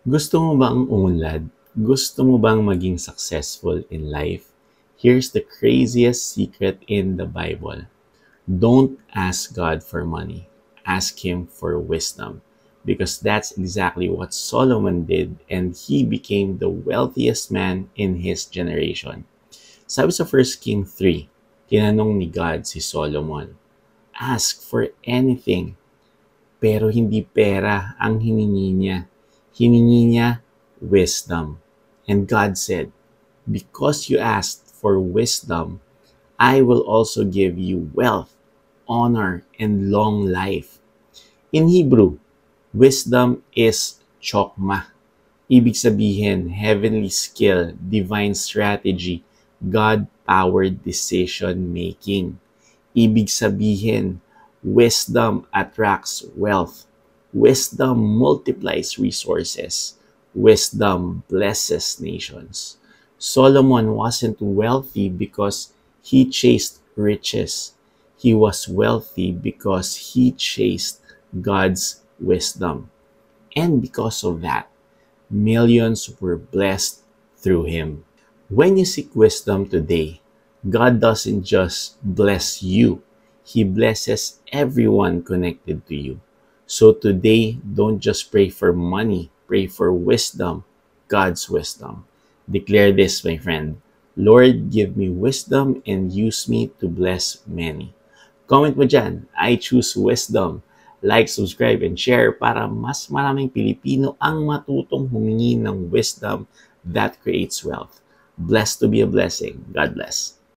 Gusto mo bang umunlad? Gusto mo bang maging successful in life? Here's the craziest secret in the Bible. Don't ask God for money. Ask Him for wisdom. Because that's exactly what Solomon did, and he became the wealthiest man in his generation. Sabi sa 1 King 3, tinanong ni God si Solomon, ask for anything. Pero hindi pera ang hiningi niya. Hiningi niya wisdom. And God said, because you asked for wisdom, I will also give you wealth, honor, and long life. In Hebrew, wisdom is chokmah. Ibig sabihin, heavenly skill, divine strategy, God-powered decision making. Ibig sabihin, wisdom attracts wealth. Wisdom multiplies resources. Wisdom blesses nations. Solomon wasn't wealthy because he chased riches. He was wealthy because he chased God's wisdom. And because of that, millions were blessed through him. When you seek wisdom today, God doesn't just bless you, He blesses everyone connected to you. So today, don't just pray for money, pray for wisdom, God's wisdom. Declare this, my friend. Lord, give me wisdom and use me to bless many. Comment mo dyan, I choose wisdom. Like, subscribe, and share para mas maraming Pilipino ang matutong humingi ng wisdom that creates wealth. Blessed to be a blessing. God bless.